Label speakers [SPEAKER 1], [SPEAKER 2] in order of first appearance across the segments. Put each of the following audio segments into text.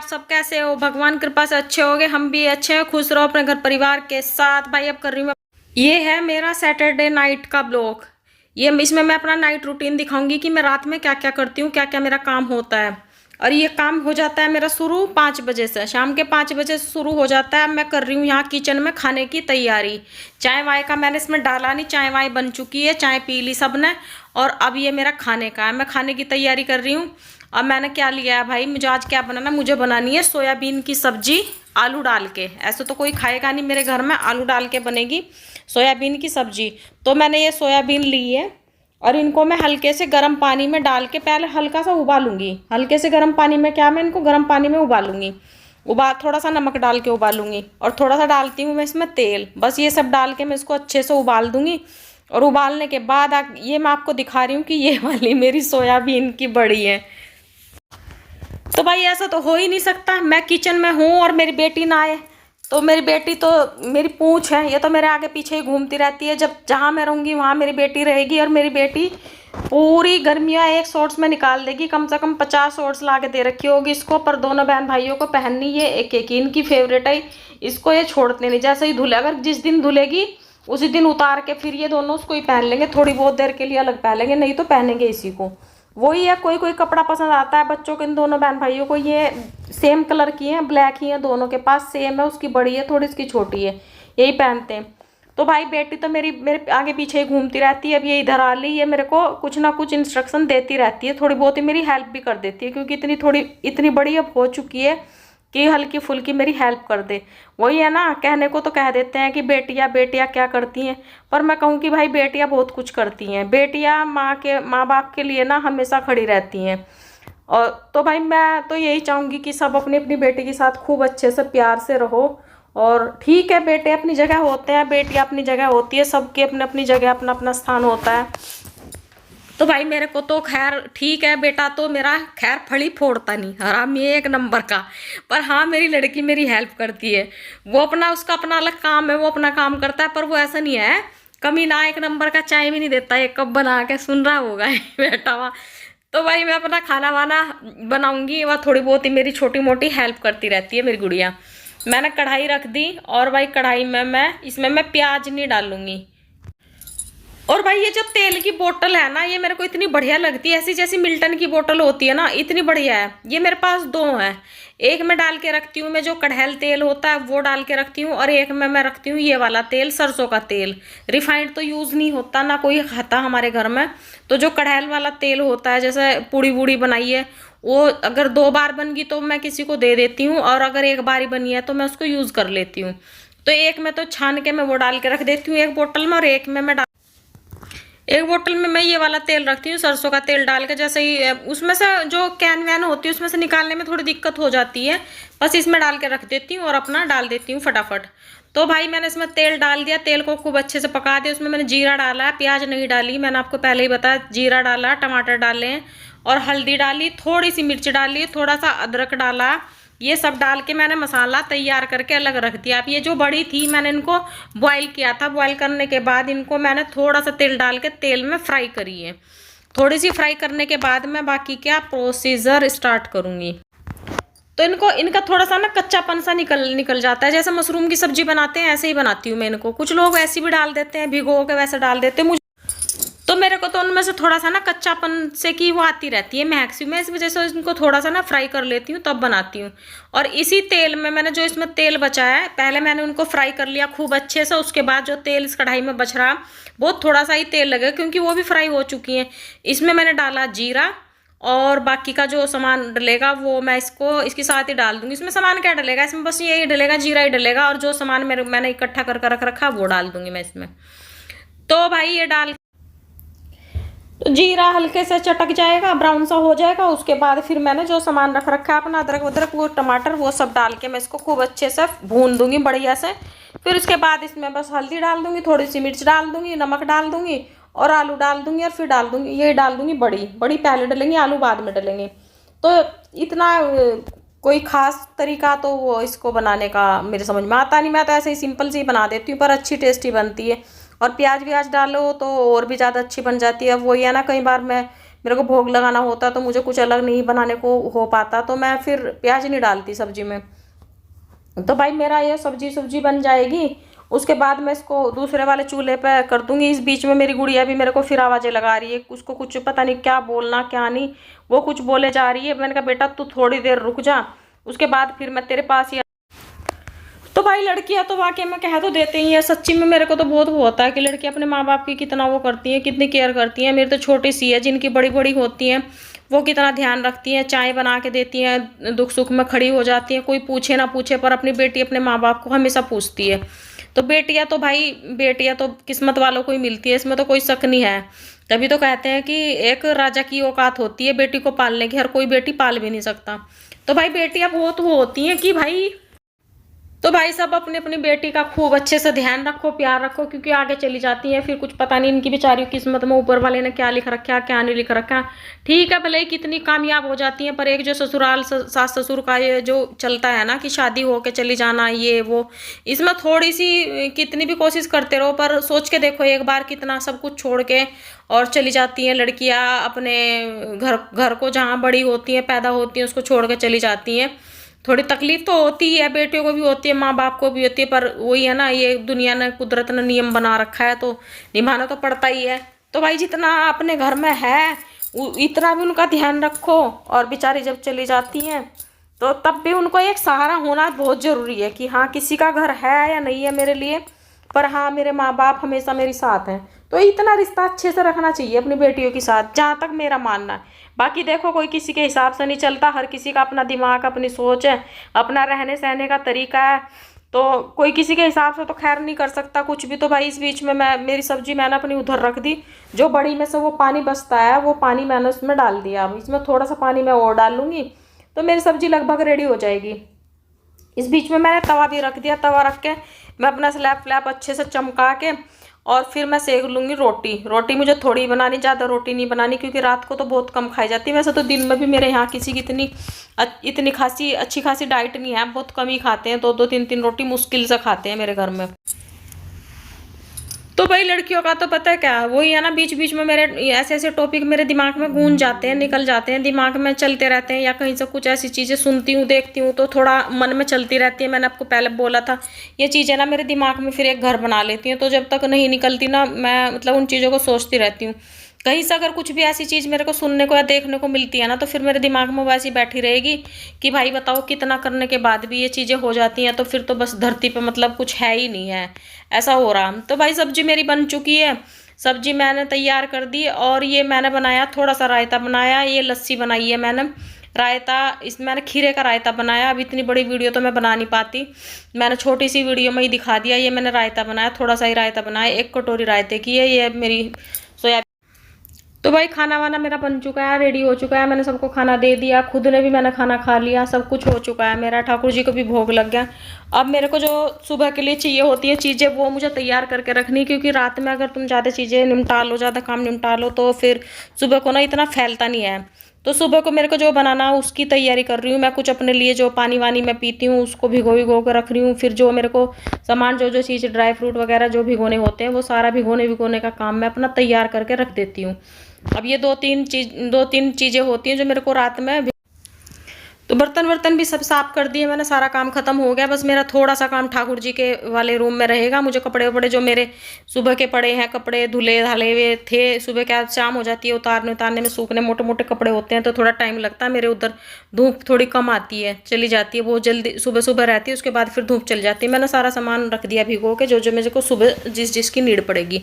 [SPEAKER 1] आप सब कैसे हो? भगवान कृपा से अच्छे होगे, हम भी अच्छे हैं। खुश रहो अपने घर परिवार के साथ। भाई अब कर रही हूँ मैं, ये है मेरा सैटरडे नाइट का ब्लॉग। ये इसमें मैं अपना नाइट रूटीन दिखाऊंगी कि मैं रात में क्या क्या करती हूँ, क्या क्या मेरा काम होता है। और ये काम हो जाता है मेरा शुरू 5 बजे से, शाम के 5 बजे से शुरू हो जाता है। अब मैं कर रही हूँ यहाँ किचन में खाने की तैयारी। चाय वाय का मैंने इसमें डाला नहीं, चाय वाय बन चुकी है, चाय पी ली सबने। और अब ये मेरा खाने का है, मैं खाने की तैयारी कर रही हूँ। अब मैंने क्या लिया है भाई, मुझे आज क्या बनाना, मुझे बनानी है सोयाबीन की सब्जी आलू डाल के। ऐसे तो कोई खाएगा नहीं मेरे घर में, आलू डाल के बनेगी सोयाबीन की सब्जी। तो मैंने ये सोयाबीन ली है और इनको मैं हल्के से गर्म पानी में डाल के पहले हल्का सा उबालूंगी। हल्के से गर्म पानी में क्या, मैं इनको गर्म पानी में उबालूंगी। थोड़ा सा नमक डाल के उबालूंगी और थोड़ा सा डालती हूँ मैं इसमें तेल। बस ये सब डाल के मैं इसको अच्छे से उबाल दूंगी। और उबालने के बाद ये मैं आपको दिखा रही हूँ कि ये वाली मेरी सोयाबीन की बड़ी है। तो भाई ऐसा तो हो ही नहीं सकता, मैं किचन में हूँ और मेरी बेटी ना आए। तो मेरी बेटी तो मेरी पूंछ है, ये तो मेरे आगे पीछे ही घूमती रहती है। जब जहाँ मैं रहूँगी वहाँ मेरी बेटी रहेगी। और मेरी बेटी पूरी गर्मियाँ एक शॉर्ट्स में निकाल देगी। कम से कम 50 शॉर्ट्स ला के दे रखी होगी इसको, पर दोनों बहन भाइयों को पहननी ये एक एक इनकी फेवरेट है। इसको ये छोड़ते नहीं, जैसे ही धुले, अगर जिस दिन धुलेगी उसी दिन उतार के फिर ये दोनों उसको ही पहन लेंगे। थोड़ी बहुत देर के लिए अलग पहनेंगे, नहीं तो पहनेंगे इसी को। वही है, कोई कोई कपड़ा पसंद आता है बच्चों के इन दोनों बहन भाइयों को। ये सेम कलर की हैं, ब्लैक ही है, दोनों के पास सेम है। उसकी बड़ी है थोड़ी, इसकी छोटी है, यही पहनते हैं। तो भाई बेटी तो मेरे आगे पीछे ही घूमती रहती है। अब ये इधर आ ली, ये मेरे को कुछ ना कुछ इंस्ट्रक्शन देती रहती है, थोड़ी बहुत ही मेरी हेल्प भी कर देती है, क्योंकि इतनी बड़ी अब हो चुकी है कि हल्की फुल्की मेरी हेल्प कर दे। वही है ना, कहने को तो कह देते हैं कि बेटियां बेटियां क्या करती हैं, पर मैं कहूँ कि भाई बेटियां बहुत कुछ करती हैं। बेटियां माँ बाप के लिए ना हमेशा खड़ी रहती हैं। और तो भाई मैं तो यही चाहूँगी कि सब अपनी अपनी बेटी के साथ खूब अच्छे से प्यार से रहो। और ठीक है, बेटे अपनी जगह होते हैं, बेटियां अपनी जगह होती है, सबकी अपनी अपनी जगह अपना अपना स्थान होता है। तो भाई मेरे को तो खैर ठीक है, बेटा तो मेरा खैर फली फोड़ता नहीं, हरामी है एक नंबर का। पर हाँ, मेरी लड़की मेरी हेल्प करती है। वो अपना, उसका अपना अलग काम है, वो अपना काम करता है। पर वो ऐसा नहीं है कमी ना, एक नंबर का, चाय भी नहीं देता, एक कप बना के सुन रहा होगा बैठा हुआ। तो भाई मैं अपना खाना वाना बनाऊंगी, वह थोड़ी बहुत ही मेरी छोटी मोटी हेल्प करती रहती है मेरी गुड़िया। मैंने कढ़ाई रख दी और भाई कढ़ाई में इसमें मैं प्याज नहीं डालूंगी। और भाई ये जब तेल की बोतल है ना, ये मेरे को इतनी बढ़िया लगती है, ऐसी जैसी मिल्टन की बोतल होती है ना, इतनी बढ़िया है। ये मेरे पास दो है, एक में डाल के रखती हूँ मैं जो कढ़ैल तेल होता है वो डाल के रखती हूँ, और एक में मैं रखती हूँ ये वाला तेल, सरसों का तेल। रिफाइंड तो यूज़ नहीं होता ना, कोई खाता हमारे घर में। तो जो कढ़ैल वाला तेल होता है, जैसे पूड़ी वूड़ी बनाई है, वो अगर 2 बार बन गई तो मैं किसी को दे देती हूँ, और अगर 1 बार ही बनी है तो मैं उसको यूज़ कर लेती हूँ। तो एक में तो छान के मैं वो डाल के रख देती हूँ एक बोतल में, और एक बोतल में मैं ये वाला तेल रखती हूँ, सरसों का तेल डाल के। जैसे ही उसमें से जो कैन वैन होती है उसमें से निकालने में थोड़ी दिक्कत हो जाती है, बस इसमें डाल के रख देती हूँ और अपना डाल देती हूँ फटाफट। तो भाई मैंने इसमें तेल डाल दिया, तेल को खूब अच्छे से पका दिया। उसमें मैंने जीरा डाला, प्याज नहीं डाली, मैंने आपको पहले ही बताया। जीरा डाला, टमाटर डाले और हल्दी डाली, थोड़ी सी मिर्च डाली, थोड़ा सा अदरक डाला। ये सब डाल के मैंने मसाला तैयार करके अलग रख दिया। अब ये जो बड़ी थी मैंने इनको बॉईल किया था, बॉईल करने के बाद इनको मैंने थोड़ा सा तेल डाल के तेल में फ्राई करी है। थोड़ी सी फ्राई करने के बाद मैं बाकी क्या प्रोसीजर स्टार्ट करूँगी। तो इनका थोड़ा सा ना कच्चापन सा निकल जाता है। जैसे मशरूम की सब्जी बनाते हैं ऐसे ही बनाती हूँ मैं इनको। कुछ लोग ऐसे भी डाल देते हैं, भिगो के वैसे डाल देते हैं, मुझे तो मेरे को तो उनमें से थोड़ा सा ना कच्चापन से की वो आती रहती है महक सी। मैं इस वजह से इनको थोड़ा सा ना फ्राई कर लेती हूँ, तब बनाती हूँ। और इसी तेल में मैंने जो इसमें तेल बचाया है, पहले मैंने उनको फ्राई कर लिया खूब अच्छे से। उसके बाद जो तेल इस कढ़ाई में बच रहा, बहुत थोड़ा सा ही तेल लगे क्योंकि वो भी फ्राई हो चुकी हैं। इसमें मैंने डाला जीरा, और बाकी का जो सामान डलेगा वो मैं इसके साथ ही डाल दूंगी। इसमें सामान क्या डलेगा, इसमें बस यही डलेगा, जीरा ही डलेगा, और जो सामान मैंने इकट्ठा करके रख रखा वो डाल दूंगी मैं इसमें। तो भाई ये डाल, तो जीरा हल्के से चटक जाएगा, ब्राउन सा हो जाएगा। उसके बाद फिर मैंने जो सामान रख रखा है अपना, अदरक वदरक, वो टमाटर, वो सब डाल के मैं इसको खूब अच्छे से भून दूंगी बढ़िया से। फिर उसके बाद इसमें बस हल्दी डाल दूंगी, थोड़ी सी मिर्च डाल दूंगी, नमक डाल दूंगी, और आलू डाल दूंगी। और फिर डाल दूंगी, ये डाल दूंगी बड़ी बड़ी, पहले डलेंगी, आलू बाद में डलेंगे। तो इतना कोई खास तरीका तो वो इसको बनाने का मेरे समझ में आता नहीं। मैं तो ऐसे ही सिंपल सी बना देती हूँ, पर अच्छी टेस्टी बनती है। और प्याज व्याज डालो तो और भी ज़्यादा अच्छी बन जाती है। वही है ना, कई बार मैं मेरे को भोग लगाना होता तो मुझे कुछ अलग नहीं बनाने को हो पाता, तो मैं फिर प्याज नहीं डालती सब्जी में। तो भाई मेरा ये सब्जी बन जाएगी, उसके बाद मैं इसको दूसरे वाले चूल्हे पे कर दूंगी। इस बीच में मेरी गुड़िया भी मेरे को फिर आवाज़ें लगा रही है, उसको कुछ पता नहीं क्या बोलना क्या नहीं, वो कुछ बोले जा रही है। मैंने कहा बेटा तू थोड़ी देर रुक जा, उसके बाद फिर मैं तेरे पास ही। तो भाई लड़कियां तो वाकई में कह तो देते ही है, सच्ची में मेरे को तो बहुत होता है कि लड़कियां अपने माँ बाप की कितना वो करती हैं, कितनी केयर करती हैं। मेरी तो छोटी सी है, जिनकी बड़ी बड़ी होती हैं वो कितना ध्यान रखती हैं, चाय बना के देती हैं, दुख सुख में खड़ी हो जाती हैं, कोई पूछे ना पूछे पर अपनी बेटी अपने माँ बाप को हमेशा पूछती है। तो बेटियां तो किस्मत वालों को ही मिलती है, इसमें तो कोई शक नहीं है। तभी तो कहते हैं कि एक राजा की औकात होती है बेटी को पालने की, हर कोई बेटी पाल भी नहीं सकता। तो भाई बेटियां बहुत वो होती हैं कि भाई, तो भाई सब अपनी अपनी बेटी का खूब अच्छे से ध्यान रखो, प्यार रखो, क्योंकि आगे चली जाती है फिर कुछ पता नहीं इनकी बेचारी किस्मत में ऊपर वाले ने क्या लिख रखा क्या नहीं लिख रखा। ठीक है भले ही कितनी कामयाब हो जाती हैं, पर एक जो ससुराल सास ससुर का ये जो चलता है ना कि शादी होके चली जाना ये वो, इसमें थोड़ी सी कितनी भी कोशिश करते रहो पर सोच के देखो एक बार कितना सब कुछ छोड़ के और चली जाती हैं लड़कियां अपने घर को, जहाँ बड़ी होती हैं पैदा होती हैं उसको छोड़ के चली जाती हैं। थोड़ी तकलीफ तो होती है, बेटियों को भी होती है, माँ बाप को भी होती है, पर वही है ना, ये दुनिया ने कुदरत ने नियम बना रखा है तो निभाना तो पड़ता ही है। तो भाई जितना अपने घर में है इतना भी उनका ध्यान रखो, और बेचारी जब चली जाती हैं तो तब भी उनको एक सहारा होना बहुत ज़रूरी है कि हाँ किसी का घर है या नहीं है मेरे लिए, पर हाँ मेरे माँ बाप हमेशा मेरे साथ हैं। तो इतना रिश्ता अच्छे से रखना चाहिए अपनी बेटियों के साथ, जहाँ तक मेरा मानना है। बाकी देखो कोई किसी के हिसाब से नहीं चलता, हर किसी का अपना दिमाग अपनी सोच है, अपना रहने सहने का तरीका है, तो कोई किसी के हिसाब से तो खैर नहीं कर सकता कुछ भी। तो भाई इस बीच में मेरी सब्जी मैंने अपनी उधर रख दी, जो बड़ी में से वो पानी बचता है वो पानी मैंने उसमें डाल दिया। अब इसमें थोड़ा सा पानी मैं और डाल लूँगी तो मेरी सब्जी लगभग रेडी हो जाएगी। इस बीच में मैंने तवा भी रख दिया, तवा रख के मैं अपना स्लैब फ्लैप अच्छे से चमका के और फिर मैं सेक लूँगी रोटी मुझे थोड़ी बनानी, ज़्यादा रोटी नहीं बनानी, क्योंकि रात को तो बहुत कम खाई जाती है। वैसे तो दिन में भी मेरे यहाँ किसी की इतनी खासी अच्छी खासी डाइट नहीं है, बहुत कम ही खाते हैं, 2-2 3-3 रोटी मुश्किल से खाते हैं मेरे घर में। तो भाई लड़कियों का तो पता है क्या, वही है ना, बीच बीच में मेरे ऐसे ऐसे टॉपिक मेरे दिमाग में गूंज जाते हैं, निकल जाते हैं, दिमाग में चलते रहते हैं, या कहीं से कुछ ऐसी चीज़ें सुनती हूँ देखती हूँ तो थोड़ा मन में चलती रहती है। मैंने आपको पहले बोला था ये चीज़ें ना मेरे दिमाग में फिर एक घर बना लेती हैं, तो जब तक नहीं निकलती ना मैं मतलब उन चीज़ों को सोचती रहती हूँ। कहीं से अगर कुछ भी ऐसी चीज़ मेरे को सुनने को या देखने को मिलती है ना तो फिर मेरे दिमाग में वैसी बैठी रहेगी कि भाई बताओ कितना करने के बाद भी ये चीज़ें हो जाती हैं, तो फिर तो बस धरती पे मतलब कुछ है ही नहीं है, ऐसा हो रहा। तो भाई सब्जी मेरी बन चुकी है, सब्जी मैंने तैयार कर दी, और ये मैंने बनाया थोड़ा सा रायता बनाया, ये लस्सी बनाई है मैंने रायता, मैंने खीरे का रायता बनाया। अब इतनी बड़ी वीडियो तो मैं बना नहीं पाती, मैंने छोटी सी वीडियो में ही दिखा दिया। ये मैंने रायता बनाया, थोड़ा सा ही रायता बनाया, 1 कटोरी रायते की है, ये मेरी सोयाबीन। तो भाई खाना वाना मेरा बन चुका है, रेडी हो चुका है, मैंने सबको खाना दे दिया, खुद ने भी मैंने खाना खा लिया, सब कुछ हो चुका है मेरा, ठाकुर जी को भी भोग लग गया। अब मेरे को जो सुबह के लिए चाहिए होती है चीज़ें वो मुझे तैयार करके रखनी, क्योंकि रात में अगर तुम ज़्यादा चीज़ें निपटा लो, ज़्यादा काम निपटा लो तो फिर सुबह को ना इतना फैलता नहीं है। तो सुबह को मेरे को जो बनाना उसकी तैयारी कर रही हूँ मैं, कुछ अपने लिए जो पानी वानी मैं पीती हूँ उसको भिगो कर रख रही हूँ, फिर जो मेरे को सामान जो चीज़ ड्राई फ्रूट वगैरह जो भिगोने होते हैं वो सारा भिगोने का काम मैं अपना तैयार करके रख देती हूँ। अब ये 2-3 चीज़ें होती हैं जो मेरे को रात में। तो बर्तन भी सब साफ कर दिए मैंने, सारा काम खत्म हो गया। बस मेरा थोड़ा सा काम ठाकुर जी के वाले रूम में रहेगा। मुझे कपड़े वपड़े जो मेरे सुबह के पड़े हैं, कपड़े धुले धाले हुए थे, सुबह क्या शाम हो जाती है उतारने में, सूखने मोटे मोटे कपड़े होते हैं तो थोड़ा टाइम लगता है। मेरे उधर धूप थोड़ी कम आती है, चली जाती है, बहुत जल्दी सुबह रहती है, उसके बाद फिर धूप चली जाती है। मैंने सारा सामान रख दिया भिगो के, जो मेरे को सुबह जिसकी नीड पड़ेगी।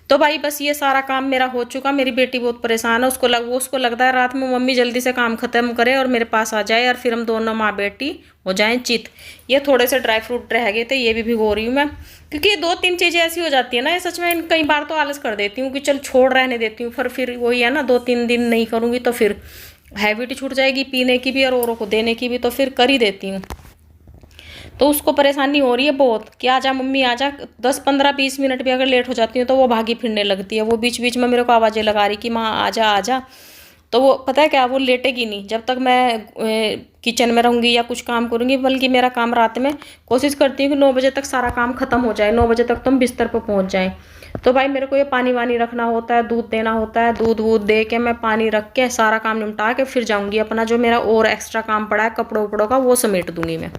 [SPEAKER 1] तो भाई बस ये सारा काम मेरा हो चुका। मेरी बेटी बहुत परेशान है, उसको लगता है रात में मम्मी जल्दी से काम खत्म करे और मेरे पास आ जाए और फिर हम दोनों माँ बेटी हो जाएं चित। ये थोड़े से ड्राई फ्रूट रह गए थे, ये भी भिगो रही हूँ मैं, क्योंकि ये 2-3 चीज़ें ऐसी हो जाती है ना, ये सच में कई बार तो आलस कर देती हूँ कि चल छोड़ रहने देती हूँ, फिर वही है ना, 2-3 दिन नहीं करूँगी तो फिर हैबिट छूट जाएगी पीने की भी और औरों को देने की भी, तो फिर कर ही देती हूँ। तो उसको परेशानी हो रही है बहुत कि आजा मम्मी आजा, 10-15-20 मिनट भी अगर लेट हो जाती हूँ तो वो भागी फिरने लगती है। वो बीच बीच में मेरे को आवाज़ें लगा रही कि माँ आजा आजा। तो वो पता है क्या, वो लेटेगी नहीं जब तक मैं किचन में रहूँगी या कुछ काम करूँगी, बल्कि मेरा काम रात में कोशिश करती हूँ कि 9 बजे तक सारा काम खत्म हो जाए, 9 बजे तक तुम बिस्तर पर पहुँच जाएँ। तो भाई मेरे को ये पानी वानी रखना होता है, दूध देना होता है, दूध वूध दे के मैं पानी रख के सारा काम निपटा के फिर जाऊंगी अपना जो मेरा और एक्स्ट्रा काम पड़ा है कपड़ों उपड़ों का वो समेट दूंगी मैं।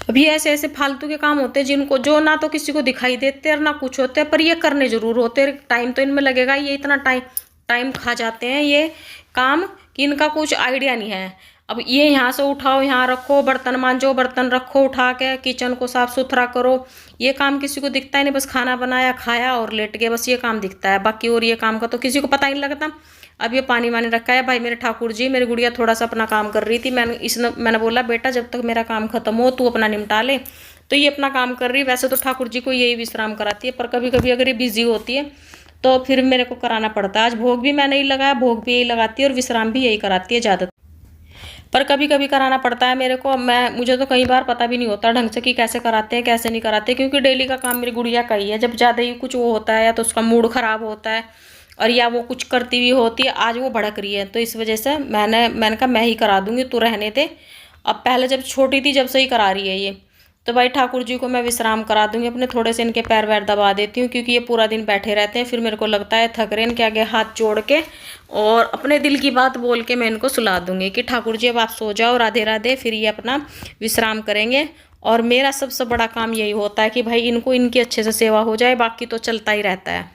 [SPEAKER 1] अभी ऐसे ऐसे फालतू के काम होते हैं जिनको जो ना तो किसी को दिखाई देते और ना कुछ होते हैं, पर ये करने जरूर होते हैं। टाइम तो इनमें लगेगा, ये इतना टाइम खा जाते हैं ये काम कि इनका कुछ आइडिया नहीं है। अब ये यहाँ से उठाओ, यहाँ रखो, बर्तन मांजो, बर्तन रखो उठा के, किचन को साफ सुथरा करो, ये काम किसी को दिखता ही नहीं। बस खाना बनाया, खाया और लेट गए, बस ये काम दिखता है। बाकी और ये काम का तो किसी को पता ही नहीं लगता। अब ये पानी वानी रखा है भाई मेरे ठाकुर जी। मेरी गुड़िया थोड़ा सा अपना काम कर रही थी, मैंने बोला बेटा जब तक मेरा काम खत्म हो तू अपना निपटा ले, तो ये अपना काम कर रही। वैसे तो ठाकुर जी को यही विश्राम कराती है, पर कभी कभी अगर ये बिजी होती है तो फिर मेरे को कराना पड़ता है। आज भोग भी मैंने ही लगाया, भोग भी यही लगाती है और विश्राम भी यही कराती है ज़्यादा, पर कभी कभी कराना पड़ता है मेरे को। मुझे तो कई बार पता भी नहीं होता ढंग से कि कैसे कराते हैं कैसे नहीं कराते, क्योंकि डेली का काम मेरी गुड़िया का ही है। जब ज़्यादा ही कुछ वो होता है या तो उसका मूड ख़राब होता है और या वो कुछ करती हुई होती है, आज वो भड़क रही है, तो इस वजह से मैंने कहा मैं ही करा दूंगी, तू रहने दे। अब पहले जब छोटी थी जब से ही करा रही है ये, तो भाई ठाकुर जी को मैं विश्राम करा दूंगी अपने, थोड़े से इनके पैर वैर दबा देती हूँ, क्योंकि ये पूरा दिन बैठे रहते हैं। फिर मेरे को लगता है थक रहे हैं, इनके आगे हाथ जोड़ के और अपने दिल की बात बोल के मैं इनको सुला दूंगी कि ठाकुर जी अब आप सो जाओ, राधे राधे। फिर ये अपना विश्राम करेंगे और मेरा सबसे बड़ा काम यही होता है कि भाई इनको इनकी अच्छे से सेवा हो जाए, बाकी तो चलता ही रहता है।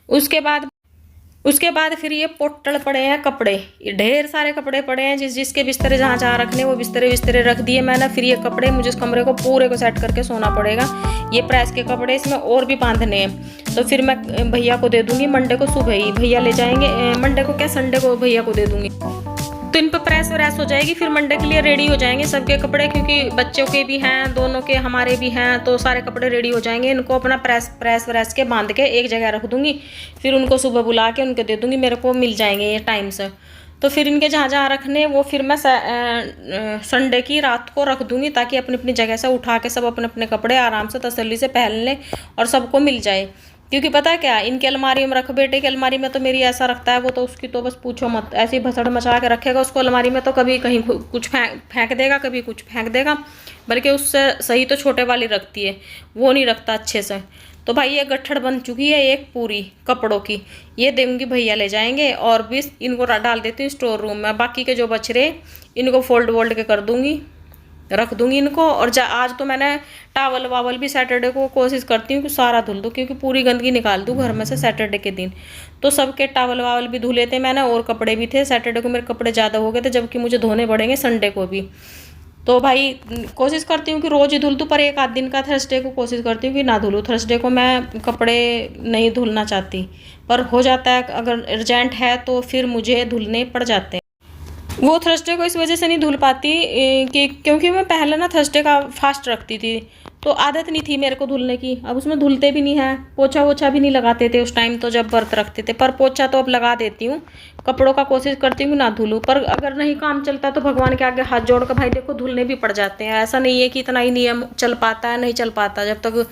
[SPEAKER 1] उसके बाद फिर ये पोटल पड़े हैं कपड़े, ये ढेर सारे कपड़े पड़े हैं, जिसके बिस्तरे जहाँ जहाँ रखने वो बिस्तरे रख दिए मैंने। फिर ये कपड़े मुझे इस कमरे को पूरे को सेट करके सोना पड़ेगा। ये प्रेस के कपड़े इसमें और भी बांधने हैं, तो फिर मैं भैया को दे दूंगी मंडे को सुबह ही, भैया ले जाएंगे। मंडे को क्या, संडे को भैया को दे दूंगी, तो इन पर प्रेस व्रेस हो जाएगी। फिर मंडे के लिए रेडी हो जाएंगे सबके कपड़े, क्योंकि बच्चों के भी हैं, दोनों के हमारे भी हैं, तो सारे कपड़े रेडी हो जाएंगे। इनको अपना प्रेस व्रेस के बांध के एक जगह रख दूंगी, फिर उनको सुबह बुला के उनको दे दूंगी, मेरे को मिल जाएंगे ये टाइम से। तो फिर इनके जहाँ जहाँ रखने वो फिर मैं संडे की रात को रख दूंगी, ताकि अपनी अपनी जगह से उठा के सब अपने अपने कपड़े आराम से तसल्ली से पहन लें और सबको मिल जाए। क्योंकि पता है क्या, इनकी अलमारी में रख, बेटे की अलमारी में तो मेरी ऐसा रखता है वो, तो उसकी तो बस पूछो मत, ऐसी भसड़ मचा के रखेगा उसको अलमारी में, तो कभी कहीं कुछ फेंक देगा, कभी कुछ फेंक देगा। बल्कि उससे सही तो छोटे वाली रखती है, वो नहीं रखता अच्छे से। तो भाई ये गट्ठड़ बन चुकी है एक पूरी कपड़ों की, ये देंगी भैया ले जाएंगे और भी इनको डाल देती हूँ स्टोर रूम में। बाकी के जो बच रहे इनको फोल्ड वोल्ड के कर दूंगी, रख दूंगी इनको। और आज तो मैंने टावल वावल भी सैटरडे को कोशिश करती हूँ कि सारा धुल दूँ, क्योंकि पूरी गंदगी निकाल दूँ घर में से सैटरडे के दिन। तो सबके टावल वावल भी धुले थे मैंने, और कपड़े भी थे। सैटरडे को मेरे कपड़े ज़्यादा हो गए थे, जबकि मुझे धोने पड़ेंगे संडे को भी। तो भाई कोशिश करती हूँ कि रोज़ ही धुल दूँ, पर एक आध दिन का थर्सडे को कोशिश करती हूँ कि ना धुलूँ। थर्सडे को मैं कपड़े नहीं धुलना चाहती, पर हो जाता है, अगर अर्जेंट है तो फिर मुझे धुलने पड़ जाते हैं। वो थर्सडे को इस वजह से नहीं धुल पाती कि क्योंकि मैं पहले ना थर्सडे का फास्ट रखती थी, तो आदत नहीं थी मेरे को धुलने की। अब उसमें धुलते भी नहीं है, पोछा वोछा भी नहीं लगाते थे उस टाइम तो जब व्रत रखते थे, पर पोछा तो अब लगा देती हूँ। कपड़ों का कोशिश करती हूँ ना धुलूँ, पर अगर नहीं काम चलता तो भगवान के आगे हाथ जोड़ कर भाई देखो धुलने भी पड़ जाते हैं। ऐसा नहीं है कि इतना ही नियम चल पाता है, नहीं चल पाता। जब तक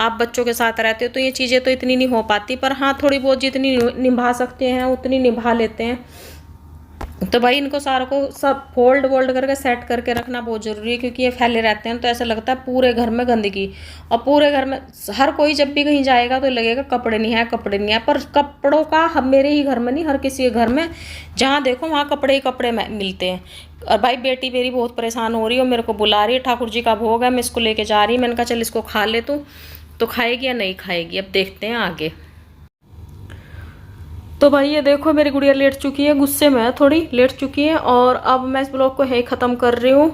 [SPEAKER 1] आप बच्चों के साथ रहते हो तो ये चीज़ें तो इतनी नहीं हो पाती, पर हाँ थोड़ी बहुत जितनी निभा सकते हैं उतनी निभा लेते हैं। तो भाई इनको सारों को सब फोल्ड वोल्ड करके सेट करके रखना बहुत ज़रूरी है, क्योंकि ये फैले रहते हैं तो ऐसा लगता है पूरे घर में गंदगी। और पूरे घर में हर कोई जब भी कहीं जाएगा तो लगेगा कपड़े नहीं है, कपड़े नहीं है। पर कपड़ों का हम मेरे ही घर में नहीं, हर किसी के घर में जहाँ देखो वहाँ कपड़े ही कपड़े मिलते हैं। और भाई बेटी मेरी बहुत परेशान हो रही है, मेरे को बुला रही है, ठाकुर जी का भोग है, मैं इसको लेके जा रही। मैंने कहा चल इसको खा ले तू, तो खाएगी या नहीं खाएगी अब देखते हैं आगे। तो भाई ये देखो मेरी गुड़िया लेट चुकी है, गुस्से में है, थोड़ी लेट चुकी है। और अब मैं इस ब्लॉग को यहीं ख़त्म कर रही हूँ।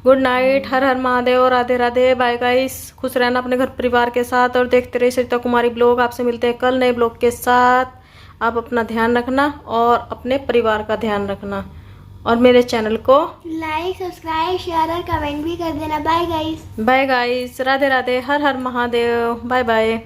[SPEAKER 1] गुड नाइट, हर हर महादेव, राधे राधे, बाय गाइस। खुश रहना अपने घर परिवार के साथ और देखते रहिए सरिता कुमारी ब्लॉग। आपसे मिलते हैं कल नए ब्लॉग के साथ। आप अपना ध्यान रखना और अपने परिवार का ध्यान रखना, और मेरे चैनल को
[SPEAKER 2] लाइक, सब्सक्राइब, शेयर और कमेंट भी कर देना। Bye guys.
[SPEAKER 1] Bye guys, Radhe Radhe, हर हर महादेव, बाय बाय।